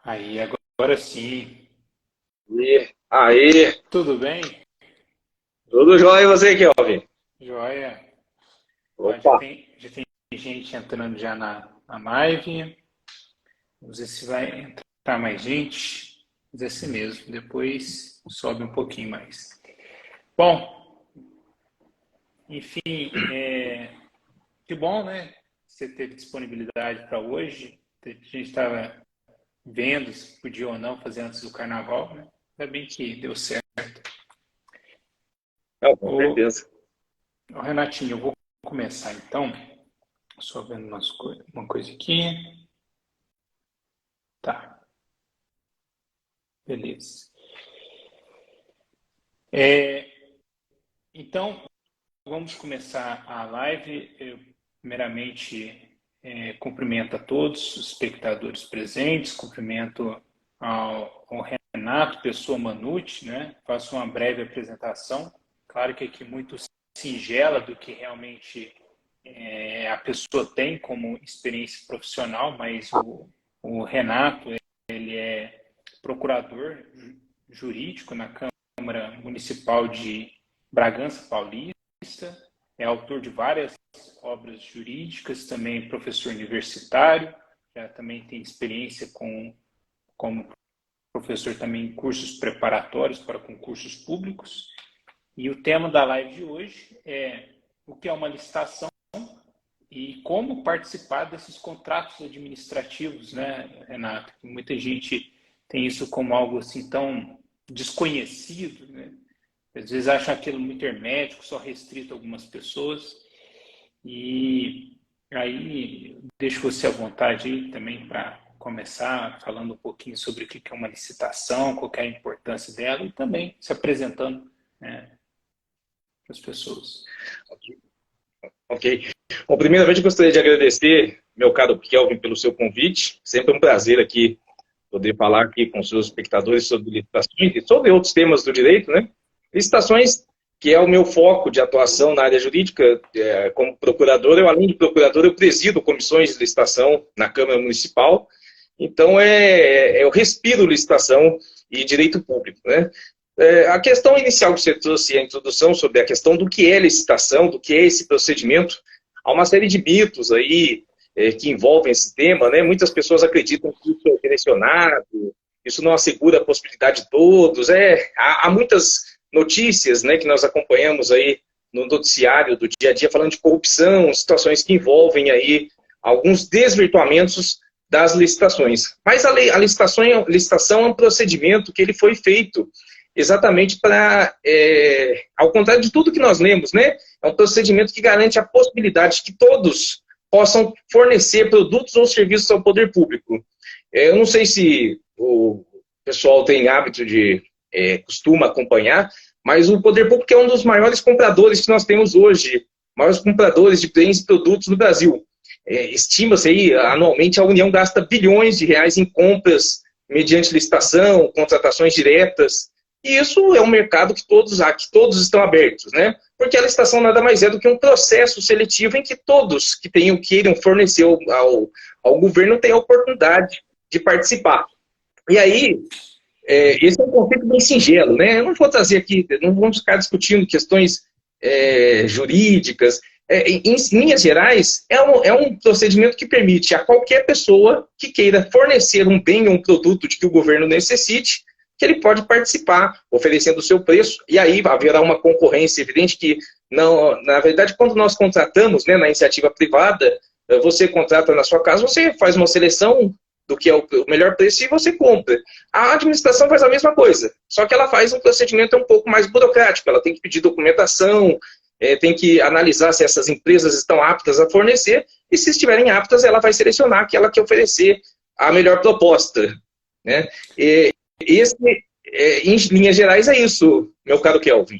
Aí, agora sim. E aí, Tudo bem? tudo jóia e você, Kelvin? Joia. Ó, já Opa, já tem gente entrando já na live. Vamos ver se vai entrar mais gente. Mas é assim mesmo. Depois sobe um pouquinho mais. Bom, enfim, que bom, né? Você teve disponibilidade para hoje. A gente estava vendo se podia ou não fazer antes do carnaval, né? Ainda bem que deu certo. não, com Ô, certeza. ô Renatinho, eu vou começar então. Só vendo uma coisa aqui. Tá, beleza. É, então, vamos começar a live. Eu, primeiramente, cumprimento a todos os espectadores presentes, cumprimento ao Renato, pessoa Manucci, né? Faço uma breve apresentação. Claro que aqui muito singela do que realmente a pessoa tem como experiência profissional, mas o Renato, ele é procurador jurídico na Câmara Municipal de Bragança Paulista, é autor de várias obras jurídicas, também professor universitário, já também tem experiência como professor também em cursos preparatórios para concursos públicos. E o tema da live de hoje é o que é uma licitação e como participar desses contratos administrativos, né, Renato? Muita gente tem isso como algo assim tão desconhecido, né? Às vezes acham aquilo muito hermético, só restrito a algumas pessoas. E aí deixo você à vontade aí também para começar falando um pouquinho sobre o que é uma licitação, qual é a importância dela e também se apresentando, né, para as pessoas. Ok. Bom, primeiramente eu gostaria de agradecer, meu caro Kelvin, pelo seu convite. Sempre um prazer aqui poder falar aqui com os seus espectadores sobre licitações e sobre outros temas do direito, né? Licitações, que é o meu foco de atuação na área jurídica, como procurador, eu, além de procurador, eu presido comissões de licitação na Câmara Municipal. Então, eu respiro licitação e direito público, né? A questão inicial que você trouxe, a introdução sobre a questão do que é licitação, do que é esse procedimento, há uma série de mitos aí que envolvem esse tema, né? Muitas pessoas acreditam que isso é direcionado, isso não assegura a possibilidade de todos. Há muitas notícias, né, que nós acompanhamos aí no noticiário do dia a dia falando de corrupção, situações que envolvem aí alguns desvirtuamentos das licitações. Mas a licitação é um procedimento que ele foi feito exatamente para, ao contrário de tudo que nós lemos, né? É um procedimento que garante a possibilidade de que todos possam fornecer produtos ou serviços ao poder público. Eu não sei se o pessoal tem hábito de, costuma acompanhar, mas o poder público é um dos maiores compradores que nós temos hoje, maiores compradores de bens e produtos no Brasil. Estima-se aí, anualmente, a União gasta bilhões de reais em compras mediante licitação, contratações diretas, e isso é um mercado que todos estão abertos, né? Porque a licitação nada mais é do que um processo seletivo em que todos que queiram fornecer ao governo têm a oportunidade de participar. E aí, esse é um conceito bem singelo, né? Eu não vou trazer aqui, não vamos ficar discutindo questões jurídicas. Em linhas gerais, é um procedimento que permite a qualquer pessoa que queira fornecer um bem ou um produto de que o governo necessite, que ele pode participar, oferecendo o seu preço, e aí haverá uma concorrência evidente que, não, na verdade, quando nós contratamos, né, na iniciativa privada, você contrata na sua casa, você faz uma seleção do que é o melhor preço e você compra. A administração faz a mesma coisa, só que ela faz um procedimento um pouco mais burocrático, ela tem que pedir documentação, tem que analisar se essas empresas estão aptas a fornecer, e se estiverem aptas, ela vai selecionar aquela que oferecer a melhor proposta, né? Esse, em linhas gerais, é isso, meu caro Kelvin.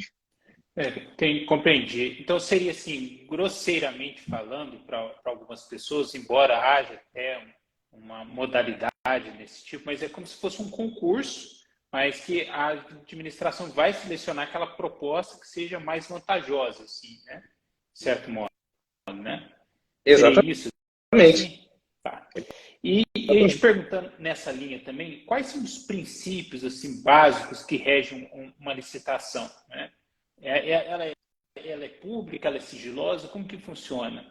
Compreendi. Então seria assim, grosseiramente falando, para algumas pessoas, embora haja até uma modalidade desse tipo, mas é como se fosse um concurso, mas que a administração vai selecionar aquela proposta que seja mais vantajosa, assim, né? De certo modo, né? Seria Exatamente. isso, assim? Tá. E a gente perguntando nessa linha também, quais são os princípios assim básicos que regem uma licitação, né? Ela é pública, ela é sigilosa, como que funciona?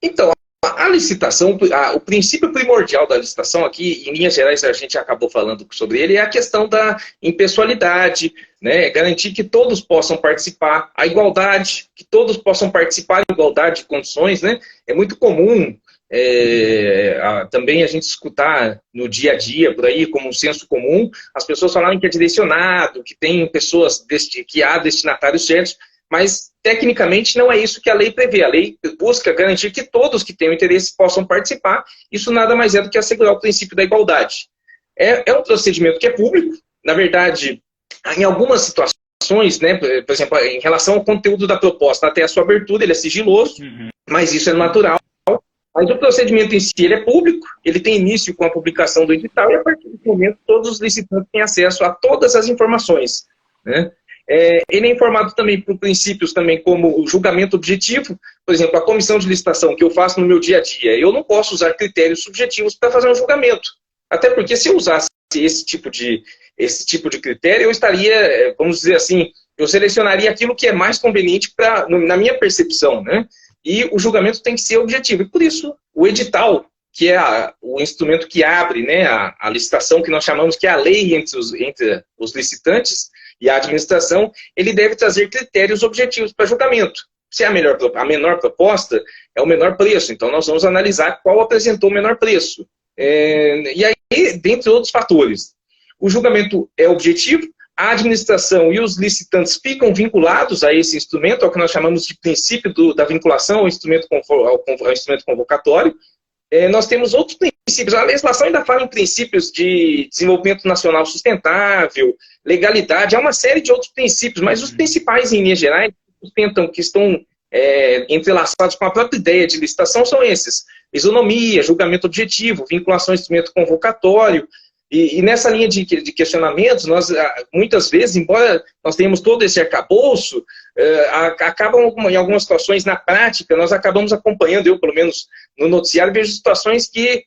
Então, a licitação, o princípio primordial da licitação, aqui em linhas gerais a gente acabou falando sobre ele, é a questão da impessoalidade, né? Garantir que todos possam participar, a igualdade, que todos possam participar em igualdade de condições, né? É muito comum também a gente escutar no dia a dia, por aí, como um senso comum, as pessoas falarem que é direcionado, que tem pessoas, que há destinatários certos, mas, tecnicamente, não é isso que a lei prevê. A lei busca garantir que todos que tenham interesse possam participar. Isso nada mais é do que assegurar o princípio da igualdade. É um procedimento que é público. Na verdade, em algumas situações, né, por exemplo, em relação ao conteúdo da proposta, até a sua abertura, ele é sigiloso, mas isso é natural. Mas o procedimento em si ele é público, ele tem início com a publicação do edital e, a partir desse momento, todos os licitantes têm acesso a todas as informações, né? Ele é informado também por princípios também como o julgamento objetivo. Por exemplo, a comissão de licitação que eu faço no meu dia a dia, eu não posso usar critérios subjetivos para fazer um julgamento. Até porque se eu usasse esse tipo de critério, eu estaria, vamos dizer assim, eu selecionaria aquilo que é mais conveniente na minha percepção, né? E o julgamento tem que ser objetivo. E por isso, o edital, que é o instrumento que abre, né, a licitação, que nós chamamos que é a lei entre os licitantes e a administração, ele deve trazer critérios objetivos para julgamento. Se é a menor proposta, é o menor preço. Então, nós vamos analisar qual apresentou o menor preço. E aí, dentre outros fatores, o julgamento é objetivo, a administração e os licitantes ficam vinculados a esse instrumento, ao que nós chamamos de princípio da vinculação ao instrumento convocatório. Nós temos outros princípios. A legislação ainda fala em princípios de desenvolvimento nacional sustentável, legalidade, há uma série de outros princípios, mas os principais, em linhas gerais, que estão entrelaçados com a própria ideia de licitação são esses: isonomia, julgamento objetivo, vinculação ao instrumento convocatório. E nessa linha de questionamentos, nós, muitas vezes, embora nós tenhamos todo esse arcabouço, acabam, em algumas situações, na prática, nós acabamos acompanhando, eu, pelo menos, no noticiário, vejo situações que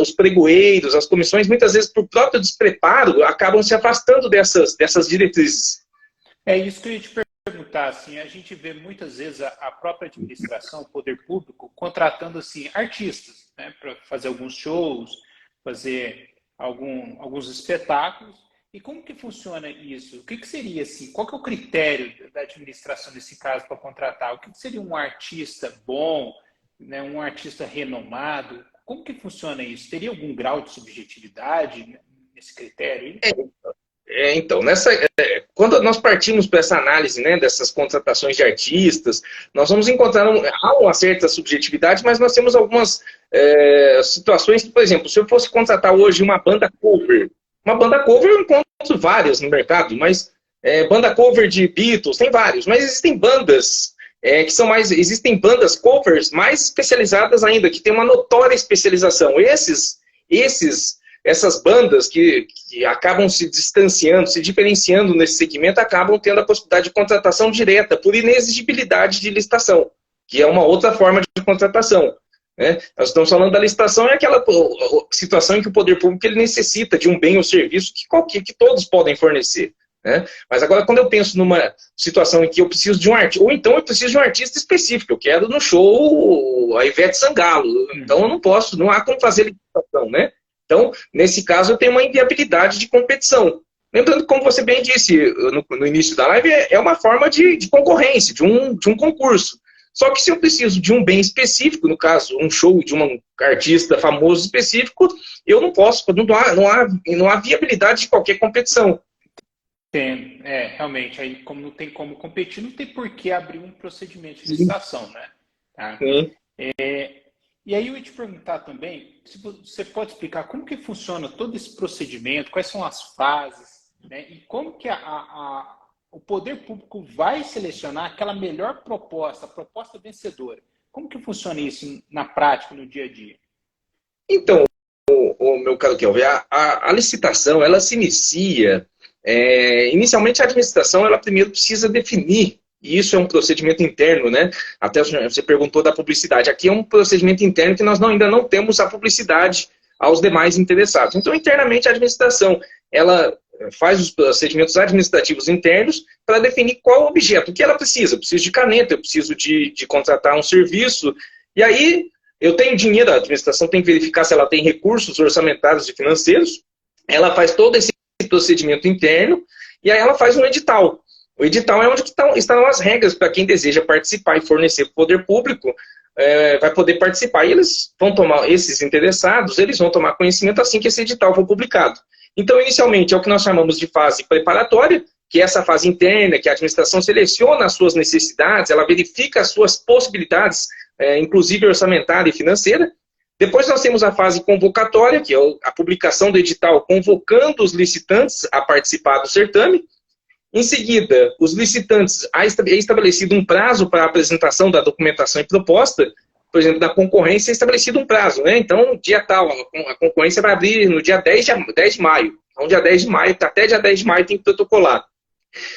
os pregoeiros, as comissões, muitas vezes, por próprio despreparo, acabam se afastando dessas diretrizes. É isso que eu ia te perguntar, assim, a gente vê muitas vezes a própria administração, o poder público, contratando, assim, artistas, né, para fazer alguns shows, fazer alguns espetáculos. E como que funciona isso? O que seria assim? Qual que é o critério da administração nesse caso para contratar? O que seria um artista bom, né, um artista renomado? Como que funciona isso? Teria algum grau de subjetividade nesse critério? Então, quando nós partimos para essa análise, né, dessas contratações de artistas, nós vamos encontrar uma certa subjetividade, mas nós temos algumas situações que, por exemplo, se eu fosse contratar hoje uma banda cover eu encontro várias no mercado, mas banda cover de Beatles, tem vários, mas existem bandas existem bandas covers mais especializadas ainda, que tem uma notória especialização. Essas bandas que acabam se distanciando, se diferenciando nesse segmento, acabam tendo a possibilidade de contratação direta por inexigibilidade de licitação, que é uma outra forma de contratação, né? Nós estamos falando da licitação, é aquela situação em que o poder público ele necessita de um bem ou serviço que todos podem fornecer, né? Mas agora, quando eu penso numa situação em que eu preciso de um artista, ou então eu preciso de um artista específico, eu quero no show a Ivete Sangalo, então eu não há como fazer licitação, né? Então, nesse caso, eu tenho uma inviabilidade de competição. Lembrando, como você bem disse no início da live, é uma forma de concorrência, de um concurso. Só que se eu preciso de um bem específico, no caso, um show de um artista famoso específico, eu não posso, não há viabilidade de qualquer competição. Tem, realmente, aí como não tem como competir, não tem por que abrir um procedimento de licitação, né? Tá? Sim. E aí eu ia te perguntar também, se você pode explicar como que funciona todo esse procedimento, quais são as fases, né? E como que o poder público vai selecionar aquela melhor proposta, a proposta vencedora. Como que funciona isso na prática, no dia a dia? Então, meu caro Kelvin, a licitação, ela se inicia... inicialmente, a administração, ela primeiro precisa definir e isso é um procedimento interno, né? Até você perguntou da publicidade. Aqui é um procedimento interno que nós ainda não temos a publicidade aos demais interessados. Então, internamente, a administração, ela faz os procedimentos administrativos internos para definir qual objeto, o que ela precisa. Eu preciso de caneta, eu preciso de contratar um serviço, e aí eu tenho dinheiro, a administração tem que verificar se ela tem recursos orçamentários e financeiros, ela faz todo esse procedimento interno, e aí ela faz um edital. O edital é onde estão as regras para quem deseja participar e fornecer para o poder público, vai poder participar. E eles vão tomar, esses interessados, eles vão tomar conhecimento assim que esse edital for publicado. Então, inicialmente, é o que nós chamamos de fase preparatória, que é essa fase interna, que a administração seleciona as suas necessidades, ela verifica as suas possibilidades, inclusive orçamentária e financeira. Depois nós temos a fase convocatória, que é a publicação do edital convocando os licitantes a participar do certame. Em seguida, os licitantes, é estabelecido um prazo para a apresentação da documentação e proposta. Por exemplo, da concorrência é estabelecido um prazo, né? Então, no dia tal, a concorrência vai abrir no dia 10 de maio. Então, dia 10 de maio, até dia 10 de maio tem que protocolar.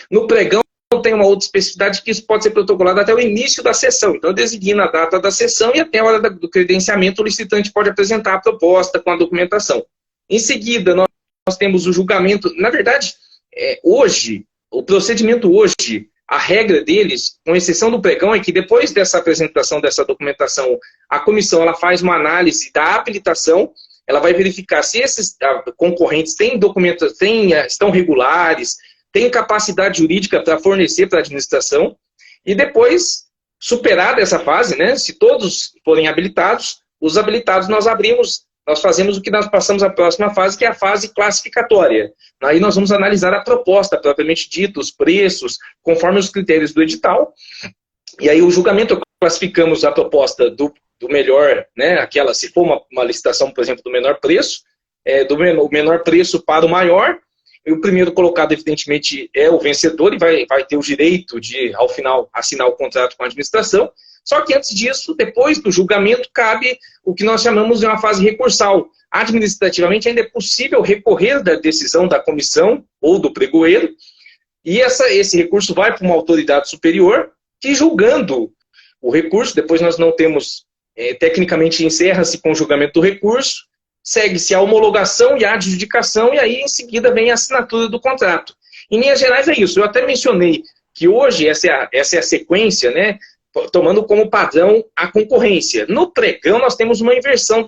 No pregão, tem uma outra especificidade que isso pode ser protocolado até o início da sessão. Então, designa a data da sessão e até a hora do credenciamento o licitante pode apresentar a proposta com a documentação. Em seguida, nós temos o julgamento. Na verdade, hoje, o procedimento hoje, a regra deles, com exceção do pregão, é que depois dessa apresentação dessa documentação, a comissão ela faz uma análise da habilitação, ela vai verificar se esses concorrentes têm documentos, estão regulares, têm capacidade jurídica para fornecer para a administração, e depois, superada essa fase, né, se todos forem habilitados, os habilitados nós fazemos o que nós passamos à próxima fase, que é a fase classificatória. Aí nós vamos analisar a proposta, propriamente dita, os preços, conforme os critérios do edital. E aí o julgamento, classificamos a proposta do melhor, né, se for uma licitação, por exemplo, do menor preço, do menor preço para o maior. E o primeiro colocado, evidentemente, é o vencedor e vai ter o direito de, ao final, assinar o contrato com a administração. Só que antes disso, depois do julgamento, cabe o que nós chamamos de uma fase recursal. Administrativamente, ainda é possível recorrer da decisão da comissão ou do pregoeiro, e esse recurso vai para uma autoridade superior, que julgando o recurso, depois nós não temos, tecnicamente encerra-se com o julgamento do recurso, segue-se a homologação e a adjudicação, e aí em seguida vem a assinatura do contrato. Em linhas gerais é isso. Eu até mencionei que hoje essa é a sequênnea, né, tomando como padrão a concorrência. No pregão, nós temos uma inversão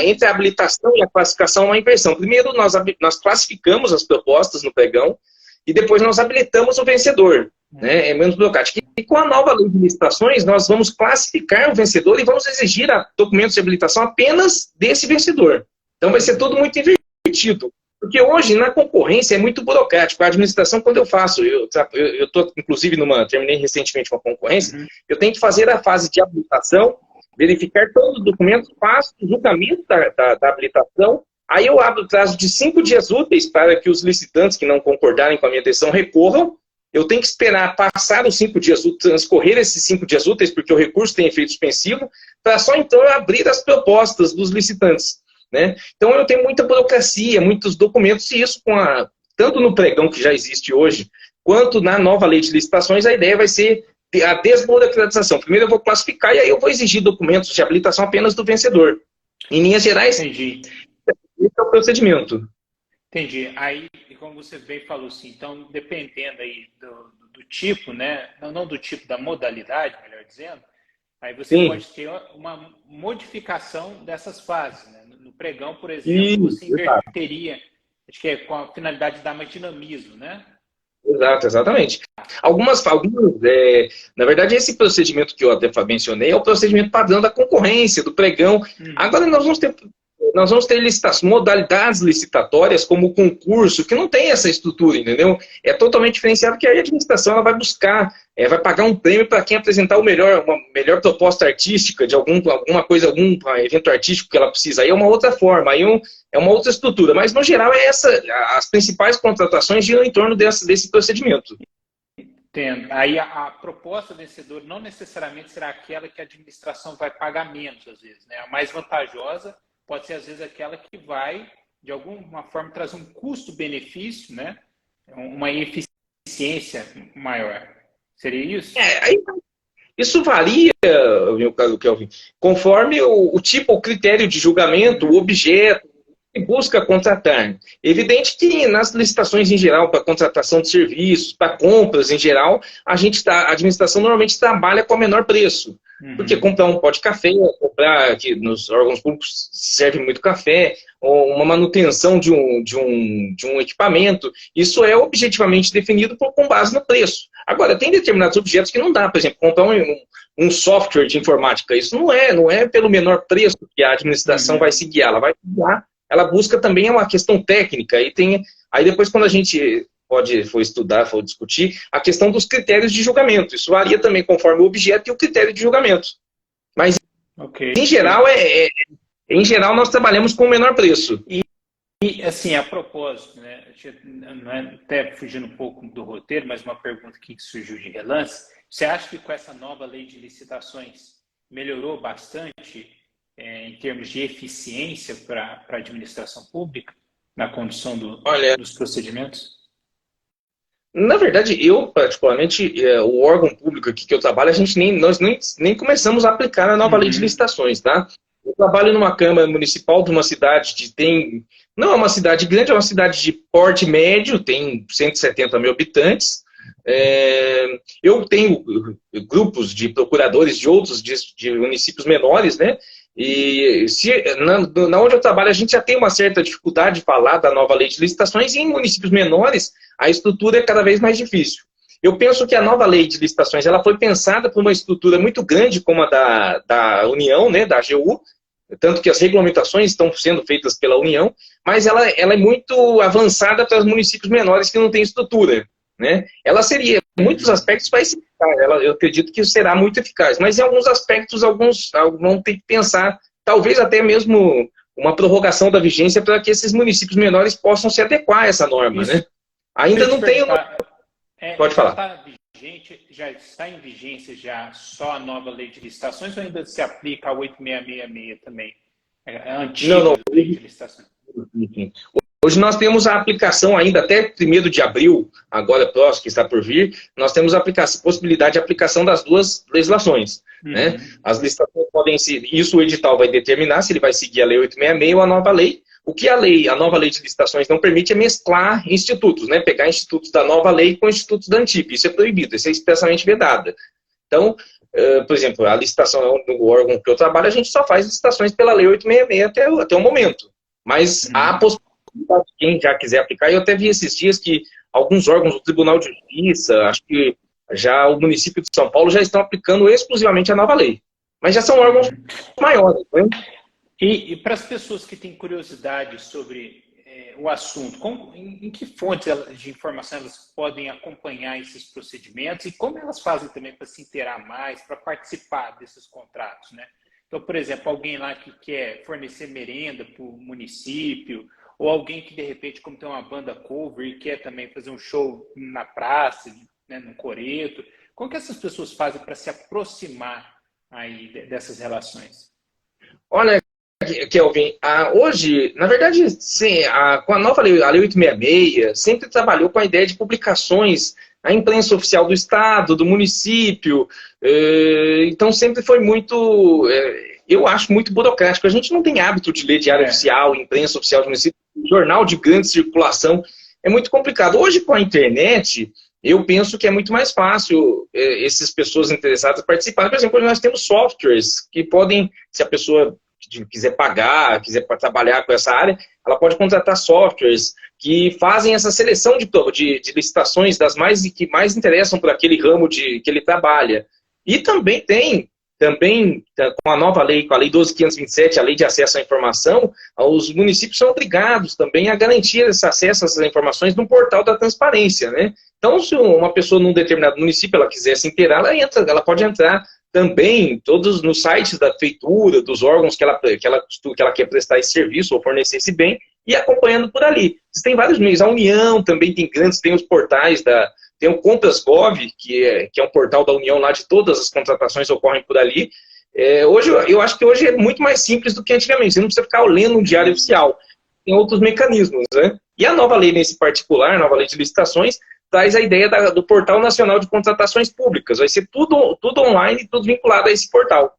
entre a habilitação e a classificação, uma inversão. Primeiro, nós classificamos as propostas no pregão e depois nós habilitamos o vencedor. Né? É menos burocrático. E com a nova lei de licitações, nós vamos classificar o vencedor e vamos exigir documentos de habilitação apenas desse vencedor. Então vai ser tudo muito invertido. Porque hoje, na concorrência, é muito burocrático. A administração, quando eu faço, eu estou, inclusive, terminei recentemente uma concorrência, eu tenho que fazer a fase de habilitação, verificar todos os documentos, faço o julgamento da habilitação, aí eu abro o prazo de 5 dias úteis para que os licitantes que não concordarem com a minha decisão recorram. Eu tenho que esperar passar os 5 dias úteis, transcorrer esses 5 dias úteis, porque o recurso tem efeito suspensivo, para só então eu abrir as propostas dos licitantes. Né? Então eu tenho muita burocracia, muitos documentos, e isso tanto no pregão que já existe hoje, quanto na nova lei de licitações, a ideia vai ser a desburocratização. Primeiro eu vou classificar e aí eu vou exigir documentos de habilitação apenas do vencedor. Em linhas gerais, Entendi. Esse é o procedimento. Entendi. Aí, como você bem falou, assim, então, dependendo aí do tipo, né? Não do tipo, da modalidade, melhor dizendo, aí você Sim. pode ter uma modificação dessas fases. Né? No pregão, por exemplo, você inverteria, acho que é com a finalidade de dar mais dinamismo, né? Exato, exatamente. Algumas na verdade, esse procedimento que eu até mencionei é o procedimento padrão da concorrência, do pregão. Agora nós vamos ter modalidades licitatórias como o concurso, que não tem essa estrutura, entendeu? É totalmente diferenciado, que aí a administração ela vai buscar, vai pagar um prêmio para quem apresentar uma melhor proposta artística de alguma coisa, algum evento artístico que ela precisa. Aí é uma outra forma, aí é uma outra estrutura. Mas, no geral, as principais contratações giram em torno desse procedimento. Entendo. Aí a proposta vencedora não necessariamente será aquela que a administração vai pagar menos, às vezes, né? A mais vantajosa pode ser, às vezes, aquela que vai, de alguma forma, trazer um custo-benefício, né? Uma eficiência maior. Seria isso? Aí, isso varia, meu caro Kelvin, conforme o tipo, o critério de julgamento, o objeto que busca contratar. Evidente que nas licitações em geral, para contratação de serviços, para compras em geral, a administração normalmente trabalha com o menor preço. Porque comprar um pó de café, comprar, aqui nos órgãos públicos serve muito café, ou uma manutenção de um equipamento, isso é objetivamente definido com base no preço. Agora, tem determinados objetos que não dá, por exemplo, comprar um software de informática, isso não é pelo menor preço que a administração vai se guiar, ela vai se guiar, ela busca também uma questão técnica, aí depois quando a gente for estudar, for discutir, a questão dos critérios de julgamento. Isso varia também conforme o objeto e o critério de julgamento. Mas, em geral, nós trabalhamos com o menor preço. E assim, a propósito, né, até fugindo um pouco do roteiro, mas uma pergunta que surgiu de relance, você acha que com essa nova lei de licitações melhorou bastante em termos de eficiência para a administração pública, na condução dos procedimentos? Na verdade, eu, particularmente, o órgão público aqui que eu trabalho, nós nem começamos a aplicar a nova lei de licitações, tá? Eu trabalho numa Câmara Municipal de uma cidade não é uma cidade grande, é uma cidade de porte médio, tem 170 mil habitantes. Eu tenho grupos de procuradores de outros de municípios menores, né? E na onde eu trabalho, a gente já tem uma certa dificuldade de falar da nova lei de licitações, e em municípios menores, a estrutura é cada vez mais difícil. Eu penso que a nova lei de licitações ela foi pensada por uma estrutura muito grande, como a da União, né, da AGU, tanto que as regulamentações estão sendo feitas pela União, mas ela é muito avançada para os municípios menores que não têm estrutura, né? Ela seria, em muitos aspectos, vai ser eficaz, eu acredito que será muito eficaz, mas em alguns aspectos, alguns vão ter que pensar, talvez até mesmo uma prorrogação da vigência para que esses municípios menores possam se adequar a essa norma, Isso. né? Ainda não tem... Pode falar. Já está em vigência já só a nova lei de licitações ou ainda se aplica a 8666 também? A antiga lei de licitações? Hoje nós temos a aplicação ainda até 1º de abril, agora próximo, que está por vir, nós temos a possibilidade de aplicação das duas legislações. Né? As licitações podem ser... Isso o edital vai determinar se ele vai seguir a lei 866 ou a nova lei. O que a nova lei de licitações não permite é mesclar institutos, né? Pegar institutos da nova lei com institutos da antiga. Isso é proibido, isso é expressamente vedado. Então, por exemplo, a licitação no órgão que eu trabalho, a gente só faz licitações pela lei 866 até o momento. Mas há a possibilidade de quem já quiser aplicar. Eu até vi esses dias que alguns órgãos do Tribunal de Justiça, acho que já o município de São Paulo já estão aplicando exclusivamente a nova lei. Mas já são órgãos maiores, né? E para as pessoas que têm curiosidade sobre o assunto, em que fontes de informação elas podem acompanhar esses procedimentos e como elas fazem também para se inteirar mais, para participar desses contratos, né? Então, por exemplo, alguém lá que quer fornecer merenda para o município, ou alguém que, de repente, como tem uma banda cover e quer também fazer um show na praça, né, no coreto, como que essas pessoas fazem para se aproximar aí dessas relações? Olha, Kelvin, hoje, na verdade, sim, com a nova lei, a lei 866, sempre trabalhou com a ideia de publicações na imprensa oficial do Estado, do município, então sempre foi muito, eu acho muito burocrático. A gente não tem hábito de ler diário oficial, imprensa oficial do município, jornal de grande circulação, é muito complicado. Hoje, com a internet, eu penso que é muito mais fácil essas pessoas interessadas participarem. Por exemplo, nós temos softwares que podem, se a pessoa quiser pagar, quiser trabalhar com essa área, ela pode contratar softwares que fazem essa seleção de licitações que mais interessam por aquele ramo que ele trabalha. E também com a nova lei, com a lei 12.527, a lei de acesso à informação, os municípios são obrigados também a garantir esse acesso a essas informações no portal da transparência, né? Então, se uma pessoa num determinado município ela quiser se inteirar, ela pode entrar também todos nos sites da prefeitura, dos órgãos que ela quer prestar esse serviço ou fornecer esse bem, e acompanhando por ali. Tem vários meios. A União também tem os portais tem o Compras.gov, que é um portal da União lá de todas as contratações ocorrem por ali. Hoje, eu acho que hoje é muito mais simples do que antigamente. Você não precisa ficar lendo um diário oficial. Tem outros mecanismos, né? E a nova lei nesse particular, a nova lei de licitações, traz a ideia do Portal Nacional de Contratações Públicas. Vai ser tudo online, tudo vinculado a esse portal.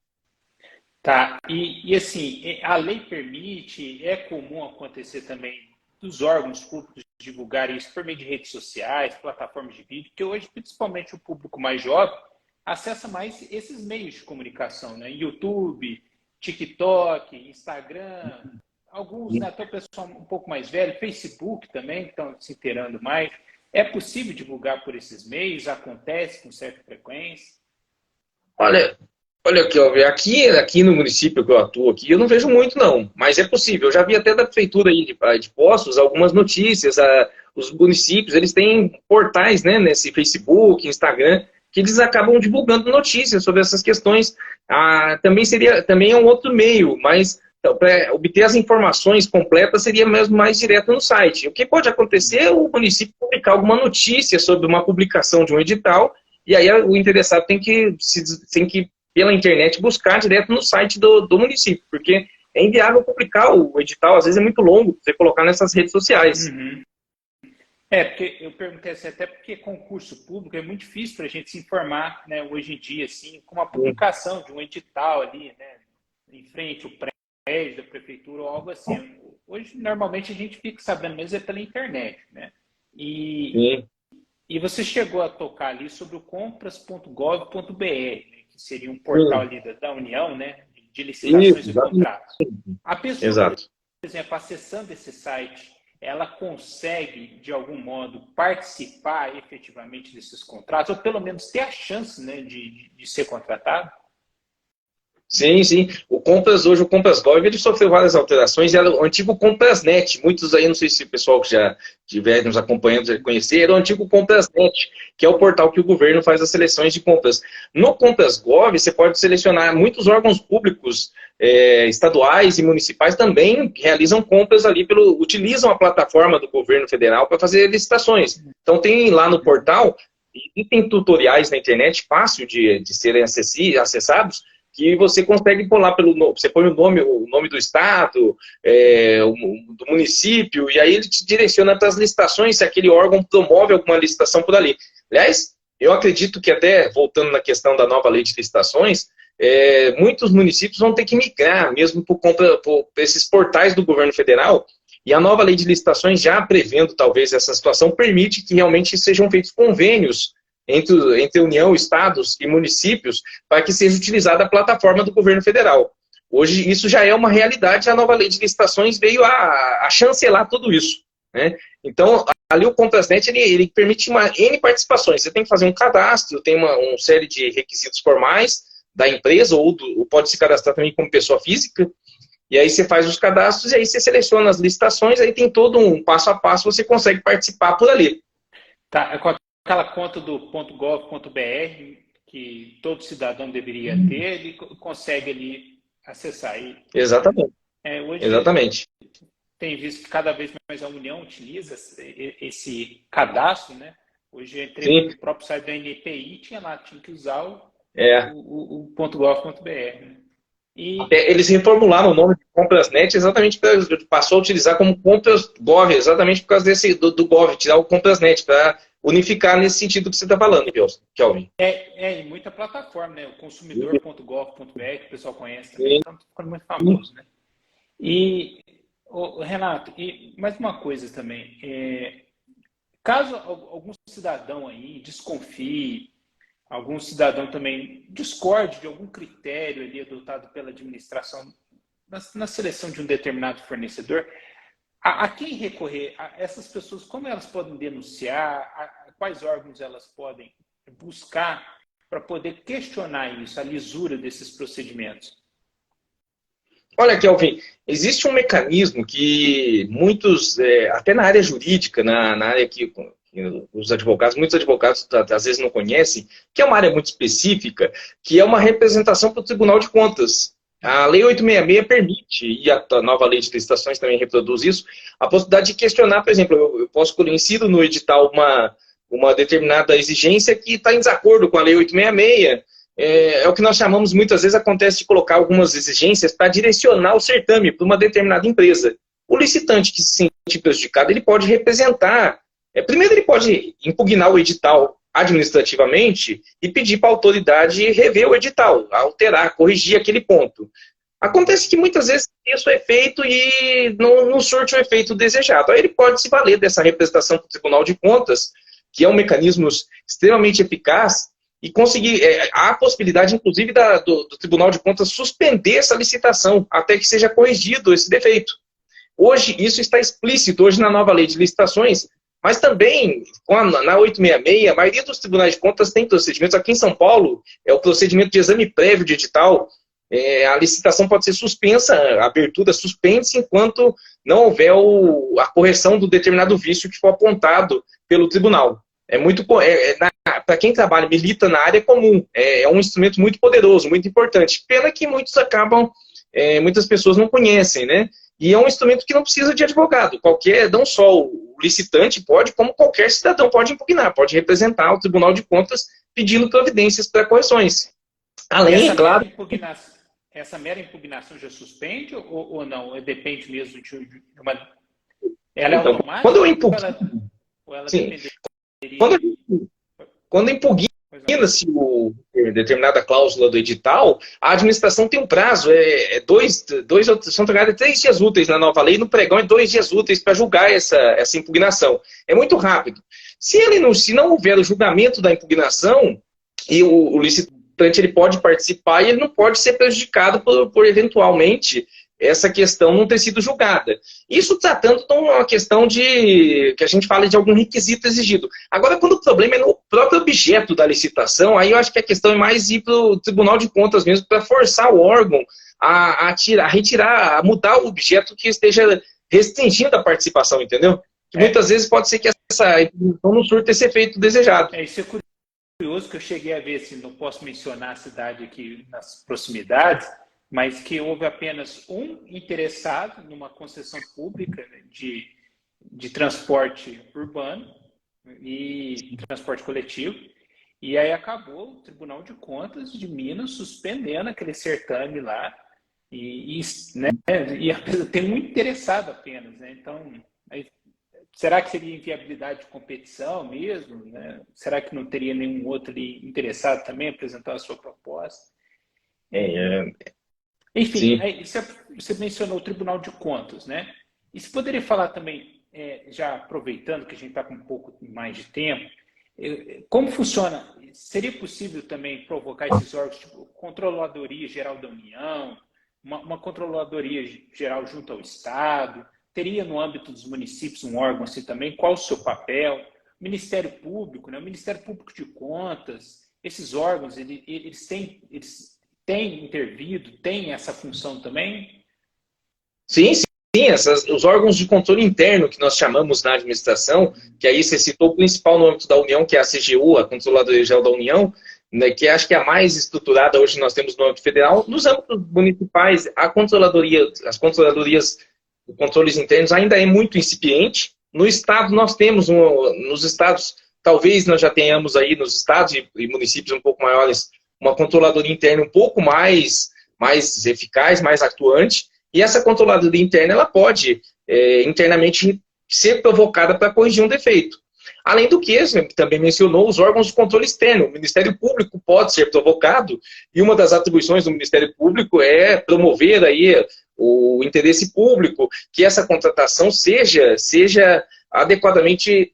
Tá, e assim, a lei permite, é comum acontecer também dos órgãos públicos divulgarem isso por meio de redes sociais, plataformas de vídeo, que hoje, principalmente o público mais jovem, acessa mais esses meios de comunicação, né? YouTube, TikTok, Instagram, alguns, né, até o pessoal um pouco mais velho, Facebook também, que estão se inteirando mais. É possível divulgar por esses meios? Acontece com certa frequência? Olha aqui no município que eu atuo aqui, eu não vejo muito não, mas é possível. Eu já vi até da prefeitura aí de Poços algumas notícias. Os municípios, eles têm portais, né, nesse Facebook, Instagram, que eles acabam divulgando notícias sobre essas questões. Também é um outro meio, mas para obter as informações completas seria mesmo mais direto no site. O que pode acontecer é o município publicar alguma notícia sobre uma publicação de um edital, e aí o interessado tem que pela internet, buscar direto no site do município, porque é inviável publicar o edital, às vezes é muito longo você colocar nessas redes sociais. Uhum. Porque eu perguntei assim, até porque concurso público é muito difícil para a gente se informar, né, hoje em dia, assim, com uma publicação de um edital ali, né, em frente ao prédio da prefeitura ou algo assim. Hoje, normalmente, a gente fica sabendo mesmo pela internet, né? E você chegou a tocar ali sobre o compras.gov.br, né, que seria um portal ali da União, né, de licitações e contratos. A pessoa, por exemplo, acessando esse site, ela consegue, de algum modo, participar efetivamente desses contratos, ou pelo menos ter a chance, né, de ser contratado? Sim. Hoje o Compras.gov, ele sofreu várias alterações, era o antigo Compras.net. Muitos aí, não sei se o pessoal que já estiver nos acompanhando já conhecer, era o antigo Compras.net, que é o portal que o governo faz as seleções de compras. No Compras.gov, você pode selecionar muitos órgãos públicos, estaduais e municipais também realizam compras ali, utilizam a plataforma do governo federal para fazer licitações. Então tem lá no portal, e tem tutoriais na internet fácil de serem acessados, que você consegue pôr lá você põe o nome do estado, do município, e aí ele te direciona para as licitações, se aquele órgão promove alguma licitação por ali. Aliás, eu acredito que até, voltando na questão da nova lei de licitações, muitos municípios vão ter que migrar mesmo por esses portais do governo federal, e a nova lei de licitações, já prevendo talvez essa situação, permite que realmente sejam feitos convênios entre União, estados e municípios, para que seja utilizada a plataforma do governo federal. Hoje, isso já é uma realidade, a nova lei de licitações veio a chancelar tudo isso, né? Então, ali o Compras.net, ele permite N participações. Você tem que fazer um cadastro, tem uma série de requisitos formais da empresa, ou pode se cadastrar também como pessoa física, e aí você faz os cadastros, e aí você seleciona as licitações, aí tem todo um passo a passo, você consegue participar por ali. Tá, aquela conta do .gov.br que todo cidadão deveria ter, ele consegue ali acessar. Exatamente. Hoje Exatamente. Tem visto que cada vez mais a União utiliza esse cadastro, né? Hoje eu entrei no próprio site da NPI, tinha que usar o .gov.br. Né? Eles reformularam o nome de Compras.net exatamente passou a utilizar como Compras.gov, exatamente por causa do Gov, tirar o Compras.net, para unificar nesse sentido que você está falando, Kelvin. Em muita plataforma, né? O consumidor.gov.br, que o pessoal conhece também, então está ficando muito famoso, né? E, Renato, mais uma coisa também. Caso algum cidadão aí desconfie, algum cidadão também discorde de algum critério ali adotado pela administração na seleção de um determinado fornecedor, a quem recorrer? Essas pessoas, como elas podem denunciar? Quais órgãos elas podem buscar para poder questionar isso, a lisura desses procedimentos? Olha, Kelvin, existe um mecanismo que muitos, até na área jurídica, na área que muitos advogados às vezes não conhecem, que é uma área muito específica, que é uma representação para o Tribunal de Contas. A Lei 866 permite, e a nova Lei de Licitações também reproduz isso, a possibilidade de questionar, por exemplo, eu posso insiro no edital uma determinada exigência que está em desacordo com a Lei 866, é o que nós chamamos, muitas vezes acontece de colocar algumas exigências para direcionar o certame para uma determinada empresa. O licitante que se sente prejudicado, ele pode representar Primeiro, ele pode impugnar o edital administrativamente e pedir para a autoridade rever o edital, alterar, corrigir aquele ponto. Acontece que muitas vezes isso é feito e não surte o efeito desejado. Aí ele pode se valer dessa representação para o Tribunal de Contas, que é um mecanismo extremamente eficaz, e conseguir. Há a possibilidade, inclusive, do Tribunal de Contas suspender essa licitação até que seja corrigido esse defeito. Hoje, isso está explícito hoje na nova lei de licitações, mas também na 866, a maioria dos tribunais de contas tem procedimentos. Aqui em São Paulo, é o procedimento de exame prévio de edital. A licitação pode ser suspensa, a abertura suspende-se enquanto não houver a correção do determinado vício que for apontado pelo tribunal. Para quem trabalha, milita na área comum, é um instrumento muito poderoso, muito importante. Pena que muitas pessoas não conhecem, né? E é um instrumento que não precisa de advogado. Não só o licitante pode, como qualquer cidadão pode impugnar, pode representar o Tribunal de Contas pedindo providências para correções. Além, claro... Essa mera impugnação já suspende ou não? Depende mesmo de uma... Ela então, é automática? Quando eu impugno... Sim. Quando impugna-se determinada cláusula do edital, a administração tem um prazo, são 3 dias úteis na nova lei, no pregão é 2 dias úteis para julgar essa impugnação. É muito rápido. Se não houver o julgamento da impugnação, e o licitante ele pode participar e ele não pode ser prejudicado por eventualmente essa questão não ter sido julgada. Isso tratando de uma questão que a gente fala de algum requisito exigido. Agora, quando o problema é no próprio objeto da licitação, aí eu acho que a questão é mais ir para o Tribunal de Contas mesmo, para forçar o órgão a mudar o objeto que esteja restringindo a participação, entendeu? Que muitas vezes pode ser que essa impugnação não surta esse efeito desejado. Isso é curioso que eu cheguei a ver, se não posso mencionar a cidade aqui nas proximidades, mas que houve apenas um interessado numa concessão pública de transporte urbano e transporte coletivo, e aí acabou o Tribunal de Contas de Minas suspendendo aquele certame lá, e tem um interessado apenas, né? Então, será que seria inviabilidade de competição mesmo, né? Será que não teria nenhum outro ali interessado também a apresentar a sua proposta? Enfim, você mencionou o Tribunal de Contas, né? E você poderia falar também, já aproveitando que a gente está com um pouco mais de tempo, como funciona? Seria possível também provocar esses órgãos, tipo Controladoria Geral da União, uma Controladoria Geral junto ao Estado? Teria no âmbito dos municípios um órgão assim também? Qual o seu papel? Ministério Público, né? O Ministério Público de Contas, esses órgãos, eles têm intervido, têm essa função também? Sim. Os órgãos de controle interno que nós chamamos na administração, que aí você citou o principal no âmbito da União, que é a CGU, a Controladoria Geral da União, né, que acho que é a mais estruturada hoje nós temos no âmbito federal. Nos âmbitos municipais, as controladorias, controles internos ainda é muito incipiente. No Estado, nós temos, nos estados, talvez nós já tenhamos aí nos estados e municípios um pouco maiores, uma controladoria interna um pouco mais eficaz, mais atuante, e essa controladoria interna ela pode internamente ser provocada para corrigir um defeito. Além do que, você também mencionou os órgãos de controle externo. O Ministério Público pode ser provocado, e uma das atribuições do Ministério Público é promover aí o interesse público, que essa contratação seja adequadamente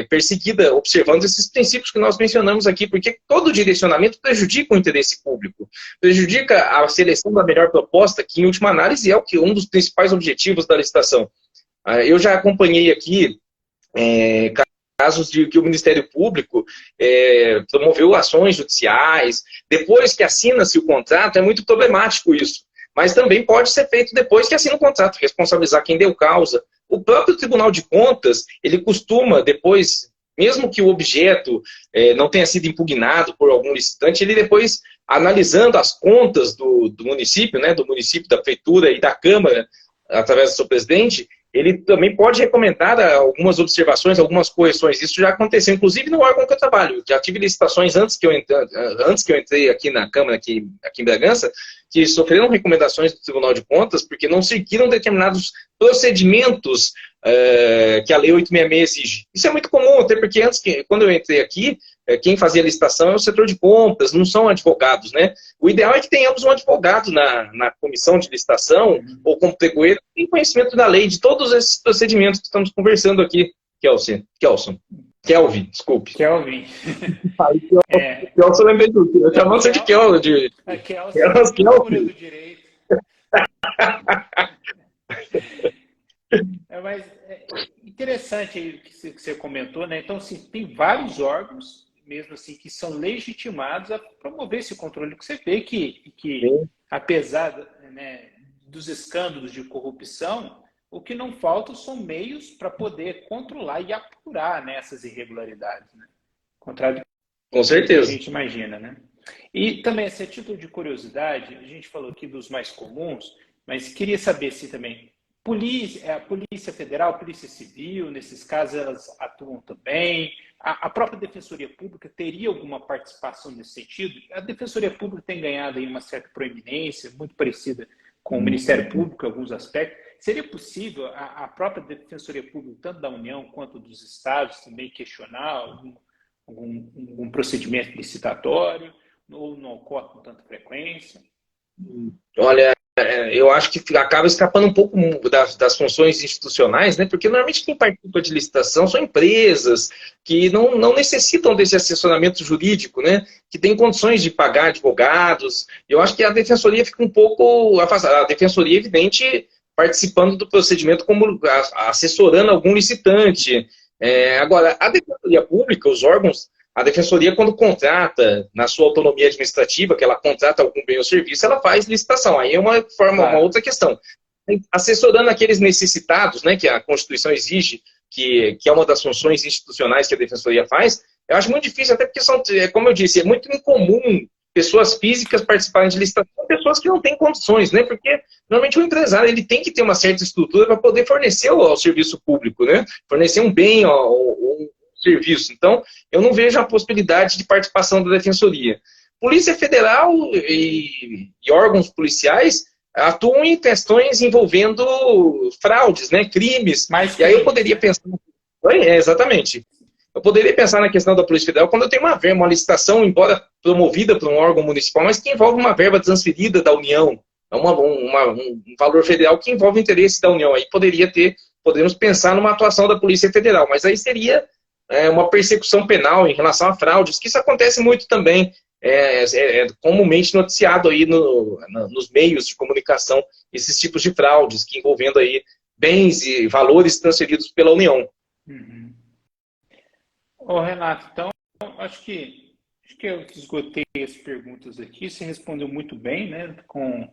perseguida, observando esses princípios que nós mencionamos aqui, porque todo direcionamento prejudica o interesse público, prejudica a seleção da melhor proposta, que em última análise é um dos principais objetivos da licitação. Eu já acompanhei aqui casos de que o Ministério Público promoveu ações judiciais, depois que assina-se o contrato, é muito problemático isso, mas também pode ser feito depois que assina o contrato, responsabilizar quem deu causa. O próprio Tribunal de Contas, ele costuma depois, mesmo que o objeto não tenha sido impugnado por algum licitante, ele depois, analisando as contas do município, né, do município, da prefeitura e da Câmara, através do seu presidente, ele também pode recomendar algumas observações, algumas correções. Isso já aconteceu, inclusive no órgão que eu trabalho. Já tive licitações antes que eu entrei aqui na Câmara, aqui em Bragança, que sofreram recomendações do Tribunal de Contas porque não seguiram determinados procedimentos que a Lei 866 exige. Isso é muito comum, até porque quando eu entrei aqui, quem fazia licitação é o setor de compras, não são advogados, né? O ideal é que tenhamos um advogado na comissão de licitação, ou como pregoeiro, que tem conhecimento da lei, de todos esses procedimentos que estamos conversando aqui, Kelvin, desculpe. Kelvin. Kelson, eu lembrei tudo. Eu chamo você de Kelvin. Kelvin do direito. Mas é interessante o que você comentou, né? Então, assim, tem vários órgãos, mesmo assim, que são legitimados a promover esse controle, que você vê que apesar, né, dos escândalos de corrupção, o que não falta são meios para poder controlar e apurar, né, essas irregularidades, né? Contrário com certeza. Do que a gente imagina, né? E também, esse título de curiosidade, a gente falou aqui dos mais comuns, mas queria saber se também a Polícia Federal, a Polícia Civil, nesses casos, elas atuam também. A própria Defensoria Pública teria alguma participação nesse sentido? A Defensoria Pública tem ganhado aí uma certa proeminência, muito parecida com o Ministério Público em alguns aspectos. Seria possível a própria Defensoria Pública, tanto da União quanto dos Estados, também questionar algum procedimento licitatório, ou não ocorre com tanta frequência? Olha, eu acho que acaba escapando um pouco das funções institucionais, né? Porque normalmente quem participa de licitação são empresas que não necessitam desse assessoramento jurídico, né? Que tem condições de pagar advogados. Eu acho que a defensoria fica um pouco afastada. A defensoria, evidente, participando do procedimento como assessorando algum licitante. Agora, a defensoria pública, os órgãos, a defensoria, quando contrata, na sua autonomia administrativa, que ela contrata algum bem ou serviço, ela faz licitação. Aí é uma outra questão. Assessorando aqueles necessitados, né, que a Constituição exige, que é uma das funções institucionais que a defensoria faz, eu acho muito difícil, até porque como eu disse, é muito incomum pessoas físicas participarem de licitação, pessoas que não têm condições, né? Porque normalmente o empresário ele tem que ter uma certa estrutura para poder fornecer ao serviço público, né? Fornecer um bem ou um serviço. Então, eu não vejo a possibilidade de participação da defensoria. Polícia Federal e órgãos policiais atuam em questões envolvendo fraudes, né? Crimes. E aí eu poderia pensar... exatamente. Eu poderia pensar na questão da Polícia Federal quando eu tenho uma licitação, embora promovida por um órgão municipal, mas que envolve uma verba transferida da União. É um valor federal que envolve o interesse da União. Aí podemos pensar numa atuação da Polícia Federal, mas aí seria uma persecução penal em relação a fraudes, que isso acontece muito também, comumente noticiado aí nos meios de comunicação, esses tipos de fraudes, que envolvendo aí bens e valores transferidos pela União. Uhum. Ô, Renato, então, acho que eu esgotei as perguntas aqui, você respondeu muito bem, né, com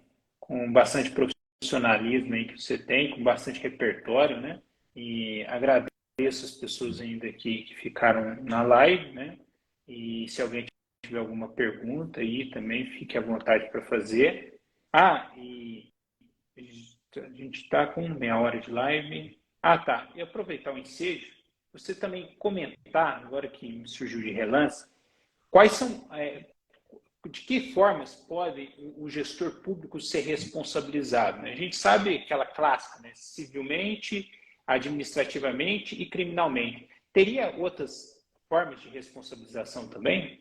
bastante profissionalismo aí que você tem, com bastante repertório, né, e agradeço as pessoas ainda que ficaram na live, né, e se alguém tiver alguma pergunta aí também, fique à vontade para fazer. E a gente está com meia hora de live. Tá, e aproveitar o ensejo, você também comentar, agora que me surgiu de relance, quais são, de que formas pode o gestor público ser responsabilizado, né? A gente sabe aquela clássica, né? Civilmente, administrativamente e criminalmente. Teria outras formas de responsabilização também?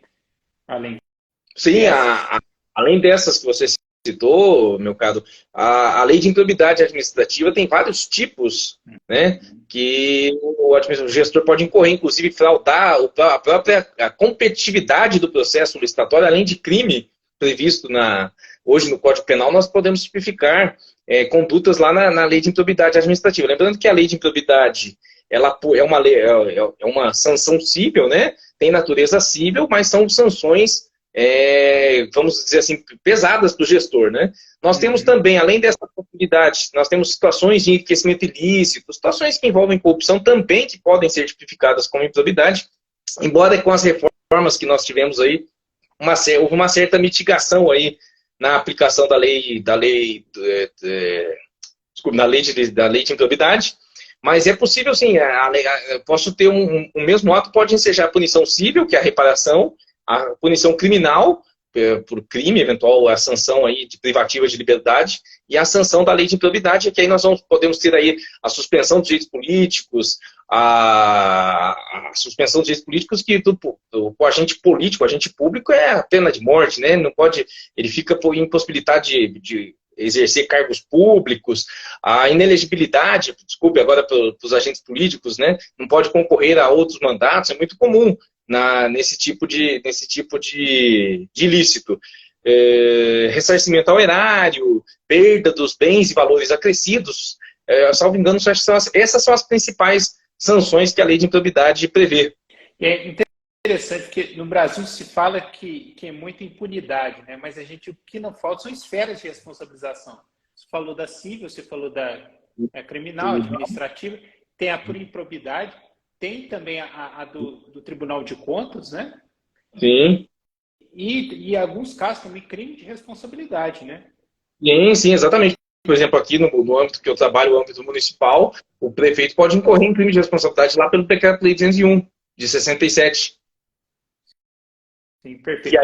Sim, além dessas que você citou, meu caro, a lei de improbidade administrativa tem vários tipos, né, que o gestor pode incorrer, inclusive fraudar a própria competitividade do processo licitatório, além de crime previsto hoje no Código Penal, nós podemos tipificar condutas lá na lei de improbidade administrativa. Lembrando que a lei de improbidade ela é uma sanção cível, né, tem natureza cível, mas são sanções vamos dizer assim, pesadas para o gestor, né? Nós temos também, além dessa possibilidade, nós temos situações de enriquecimento ilícito, situações que envolvem corrupção também que podem ser tipificadas como improbidade, embora com as reformas que nós tivemos aí, houve uma certa mitigação aí na aplicação da lei de improbidade. Mas é possível, sim, posso ter um mesmo ato, pode ensejar a punição civil, que é a reparação, a punição criminal, por crime eventual, a sanção aí de privativa de liberdade, e a sanção da lei de improbidade, que aí nós podemos ter aí a suspensão dos direitos políticos, a suspensão dos direitos políticos que o agente político, o agente público é a pena de morte, né? Não pode, ele fica por impossibilidade de exercer cargos públicos, a inelegibilidade, desculpe agora para os agentes políticos, né? Não pode concorrer a outros mandatos, é muito comum nesse tipo de ilícito. Ressarcimento ao erário, perda dos bens e valores acrescidos, salvo engano, essas são as principais sanções que a lei de improbidade prevê. É interessante, porque no Brasil se fala que é muita impunidade, né? Mas o que não falta são esferas de responsabilização. Você falou da civil, você falou da criminal, administrativa, tem a por improbidade, tem também a do Tribunal de Contas, né? Sim. E em alguns casos também crime de responsabilidade, né? Sim, exatamente. Por exemplo, aqui no âmbito que eu trabalho, o âmbito municipal, o prefeito pode incorrer em crime de responsabilidade lá pelo Decreto-Lei 201, de 67. Sim, perfeito.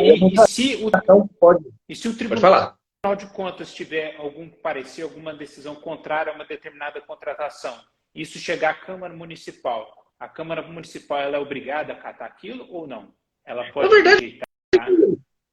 E se o Tribunal de Contas tiver algum parecer, alguma decisão contrária a uma determinada contratação, isso chegar à Câmara Municipal, a Câmara Municipal ela é obrigada a acatar aquilo ou não? Ela pode rejeitar?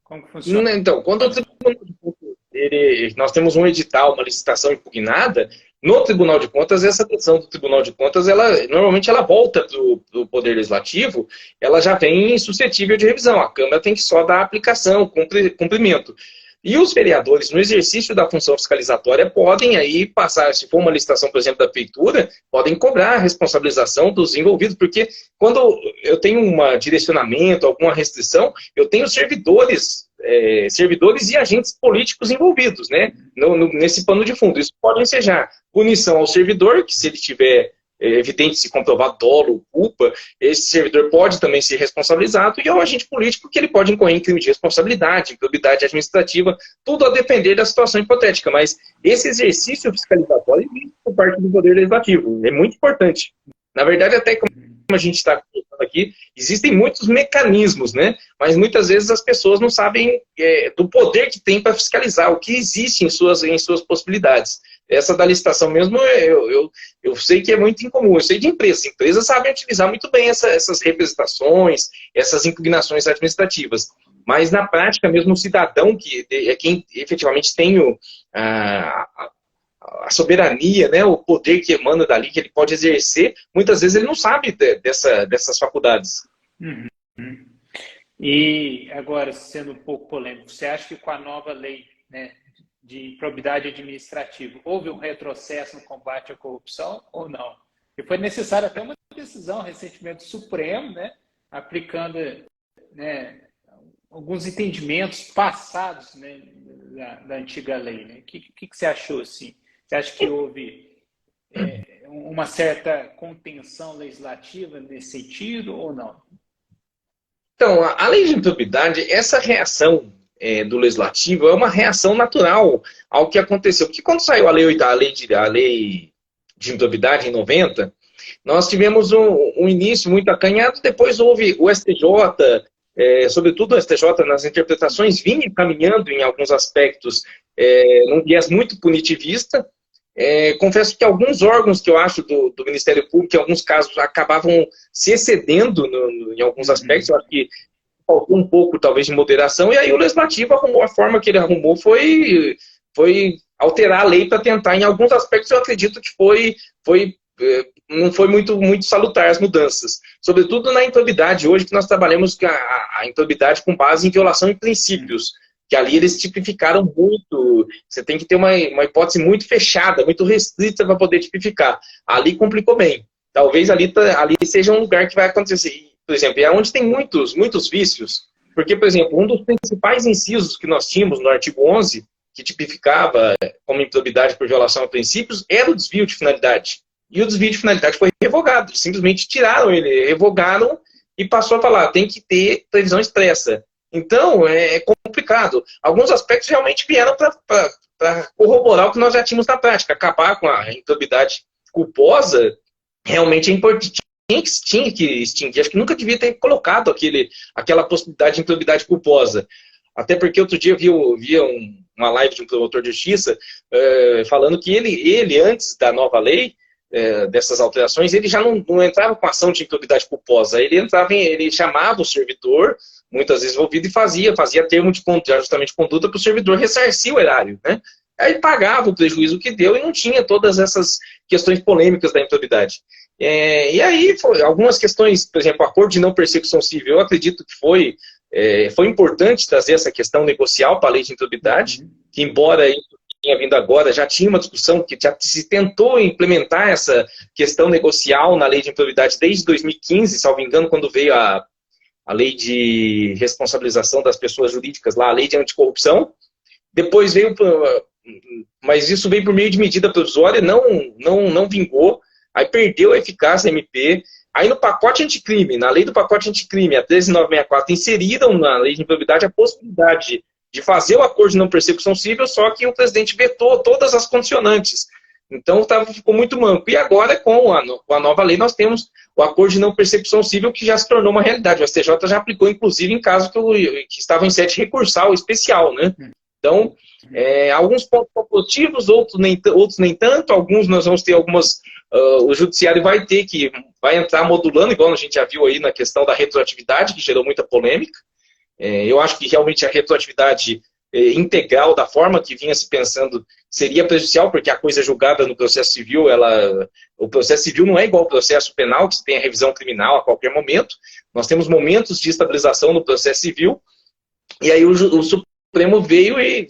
Como que funciona? Então, quando o Tribunal de Contas, nós temos um edital, uma licitação impugnada, no Tribunal de Contas, essa decisão do Tribunal de Contas, normalmente ela volta para o Poder Legislativo, ela já vem suscetível de revisão. A Câmara tem que só dar aplicação, cumprimento. E os vereadores, no exercício da função fiscalizatória, podem aí passar, se for uma licitação, por exemplo, da prefeitura, podem cobrar a responsabilização dos envolvidos, porque quando eu tenho um direcionamento, alguma restrição, eu tenho servidores e agentes políticos envolvidos, né, nesse pano de fundo. Isso pode ensejar punição ao servidor, que se ele tiver evidente, se comprovar dolo, culpa, esse servidor pode também ser responsabilizado, e ao agente político que ele pode incorrer em crime de responsabilidade, improbidade administrativa, tudo a depender da situação hipotética. Mas esse exercício fiscalizatório existe por parte do Poder Legislativo, é muito importante. Na verdade, até como a gente está conversando aqui, existem muitos mecanismos, né? Mas muitas vezes as pessoas não sabem do poder que tem para fiscalizar, o que existe em suas possibilidades. Essa da licitação mesmo, eu sei que é muito incomum. Eu sei de empresas. Empresas sabem utilizar muito bem essas representações, essas impugnações administrativas. Mas, na prática, mesmo o cidadão, que é quem efetivamente tem a soberania, né, o poder que emana dali, que ele pode exercer, muitas vezes ele não sabe dessas faculdades. Uhum. E, agora, sendo um pouco polêmico, você acha que com a nova lei, né, de improbidade administrativa, houve um retrocesso no combate à corrupção ou não? E foi necessária até uma decisão recentemente do Supremo, né, aplicando, né, alguns entendimentos passados, né, da antiga lei. Né? O que você achou assim? Você acha que houve uma certa contenção legislativa nesse sentido ou não? Então, a lei de improbidade, essa reação do Legislativo é uma reação natural ao que aconteceu. Porque quando saiu a lei de improbidade em 90, nós tivemos um início muito acanhado, depois houve o STJ, sobretudo o STJ nas interpretações, vinha caminhando em alguns aspectos num viés muito punitivista. Confesso que alguns órgãos que eu acho do Ministério Público, em alguns casos, acabavam se excedendo em alguns aspectos. Eu acho que faltou um pouco, talvez, de moderação, e aí o Legislativo arrumou, a forma que ele arrumou foi alterar a lei para tentar, em alguns aspectos, eu acredito que não foi muito salutar as mudanças. Sobretudo na improbidade, hoje que nós trabalhamos a improbidade com base em violação de princípios, que ali eles tipificaram muito, você tem que ter uma hipótese muito fechada, muito restrita para poder tipificar. Ali complicou bem. Talvez ali seja um lugar que vai acontecer. Por exemplo, é onde tem muitos vícios, porque, por exemplo, um dos principais incisos que nós tínhamos no artigo 11, que tipificava como improbidade por violação a princípios, era o desvio de finalidade. E o desvio de finalidade foi revogado, simplesmente tiraram ele, revogaram e passou a falar, tem que ter previsão expressa. Então, é complicado. Alguns aspectos realmente vieram para corroborar o que nós já tínhamos na prática, acabar com a improbidade culposa, realmente é importante. Tinha que extinguir. Acho que nunca devia ter colocado aquela possibilidade de improbidade culposa. Até porque outro dia eu via uma live de um promotor de justiça falando que ele, antes da nova lei, dessas alterações, ele já não entrava com ação de improbidade culposa. Ele chamava o servidor, muitas vezes envolvido, e fazia termo de ajustamento de conduta para o servidor ressarcir o erário, né? Aí pagava o prejuízo que deu e não tinha todas essas questões polêmicas da improbidade. E aí, algumas questões, por exemplo, acordo de não persecução civil, eu acredito que foi importante trazer essa questão negocial para a lei de improbidade, que embora tenha vindo agora, já tinha uma discussão que já se tentou implementar essa questão negocial na lei de improbidade desde 2015, salvo engano, quando veio a lei de responsabilização das pessoas jurídicas, lá, a lei de anticorrupção. Depois veio, mas isso veio por meio de medida provisória, não vingou, aí perdeu a eficácia MP. Aí no pacote anticrime, na lei do pacote anticrime, a 13964, inseriram na lei de improbidade a possibilidade de fazer o acordo de não persecução civil, só que o presidente vetou todas as condicionantes. Então ficou muito manco. E agora, com a nova lei, nós temos o acordo de não persecução civil, que já se tornou uma realidade. O STJ já aplicou, inclusive, em casos que estavam em sede recursal especial, né? Então, alguns pontos são positivos, outros nem tanto. Alguns nós vamos ter algumas... o judiciário vai entrar modulando, igual a gente já viu aí na questão da retroatividade, que gerou muita polêmica. Eu acho que realmente a retroatividade integral, da forma que vinha se pensando, seria prejudicial, porque a coisa julgada no processo civil, o processo civil não é igual ao processo penal, que você tem a revisão criminal a qualquer momento. Nós temos momentos de estabilização no processo civil, e aí o Supremo veio e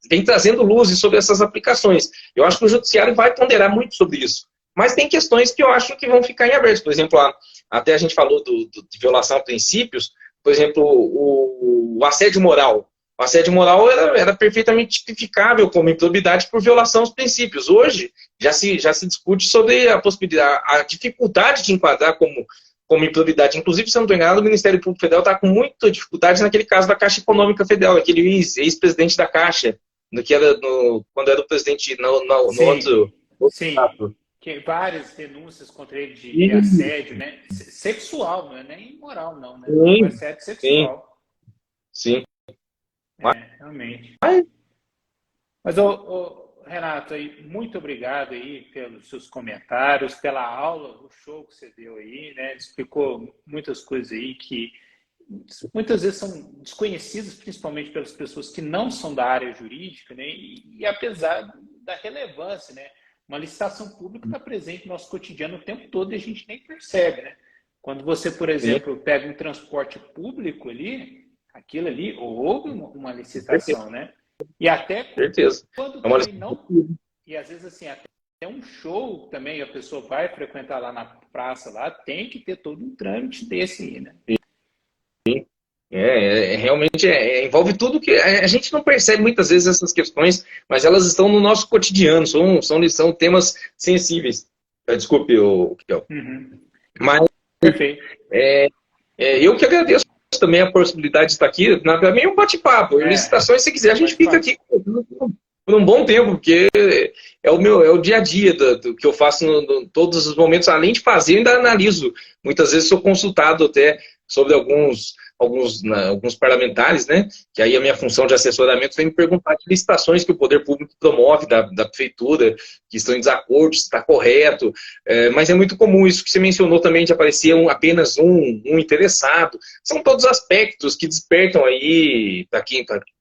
vem trazendo luzes sobre essas aplicações. Eu acho que o judiciário vai ponderar muito sobre isso. Mas tem questões que eu acho que vão ficar em aberto. Por exemplo, até a gente falou de violação a princípios. Por exemplo, o assédio moral. O assédio moral era perfeitamente tipificável como improbidade por violação aos princípios. Hoje, já se discute sobre a possibilidade, a dificuldade de enquadrar como improbidade. Inclusive, se eu não estou enganado, o Ministério Público Federal está com muita dificuldade naquele caso da Caixa Econômica Federal, aquele ex-presidente da Caixa, quando era o presidente no outro caso. Que várias denúncias contra ele de assédio, né? Sexual, não é nem moral, não, né? Sim, assédio sexual. Sim. Realmente. Mas, Renato, muito obrigado aí pelos seus comentários, pela aula, o show que você deu aí, né? Explicou muitas coisas aí que muitas vezes são desconhecidas, principalmente pelas pessoas que não são da área jurídica, né? E apesar da relevância, né? Uma licitação pública está presente no nosso cotidiano o tempo todo e a gente nem percebe, né? Quando você, por exemplo, pega um transporte público ali, aquilo ali, houve uma licitação, né? E até quando também não... E às vezes, assim, até um show também, a pessoa vai frequentar lá na praça, lá tem que ter todo um trâmite desse aí, né? Sim. Realmente envolve tudo que a gente não percebe muitas vezes essas questões, mas elas estão no nosso cotidiano, são temas sensíveis. Desculpe, Kiel. Mas perfeito. Eu que agradeço também a possibilidade de estar aqui. Para mim é um bate-papo. Licitações, se quiser, a gente fica aqui por um bom tempo, porque é o dia a dia do que eu faço em todos os momentos. Além de fazer, eu ainda analiso. Muitas vezes sou consultado até sobre alguns parlamentares, né? Que aí a minha função de assessoramento vem me perguntar de licitações que o poder público promove da prefeitura, que estão em desacordo, se está correto. Mas é muito comum isso que você mencionou também, de aparecer apenas um interessado. São todos aspectos que despertam aí, para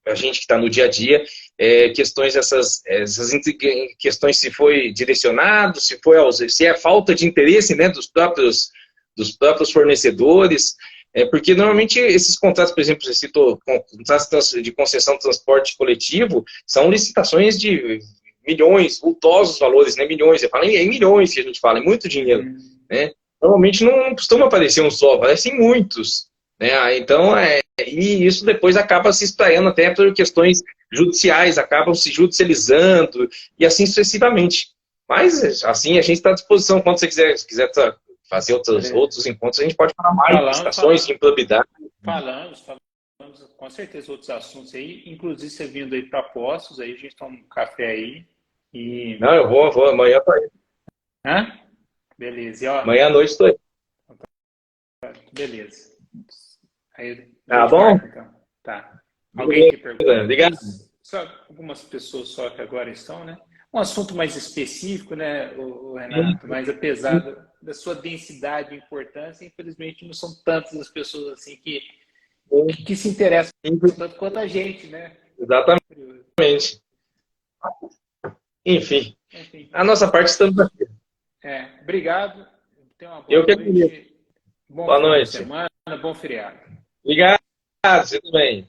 a gente que está no dia a dia, questões questões se foi direcionado, se é falta de interesse, né, dos próprios fornecedores. Porque normalmente esses contratos, por exemplo, você citou, contratos de concessão de transporte coletivo, são licitações de milhões, vultosos valores, né? Milhões, eu falo em milhões que a gente fala, é muito dinheiro. Né? Normalmente não costuma aparecer um só, aparecem muitos. Né? Então, e isso depois acaba se espraiando até por questões judiciais, acabam se judicializando e assim sucessivamente. Mas, assim, a gente está à disposição quando você quiser fazer outros encontros, a gente pode falar mais de licitações, de improbidade. Falamos com certeza outros assuntos aí, inclusive você vindo aí para Poços, aí a gente toma um café aí. Não, eu vou amanhã para aí. Hã? Beleza. E, ó, Amanhã à noite estou aí. beleza. Aí, Tá de bom? marca, então. Tá. Alguém que pergunta? Obrigado. Só algumas pessoas só que agora estão, né? Um assunto mais específico, né, o Renato? Mas apesar da sua densidade e importância, infelizmente não são tantas as pessoas assim que se interessam tanto quanto a gente, né? Exatamente. Enfim, Enfim. a nossa parte estamos aqui. Obrigado. Tenha uma boa Eu que agradeço. noite. Bom Boa final de noite. semana, bom feriado. Obrigado, você também.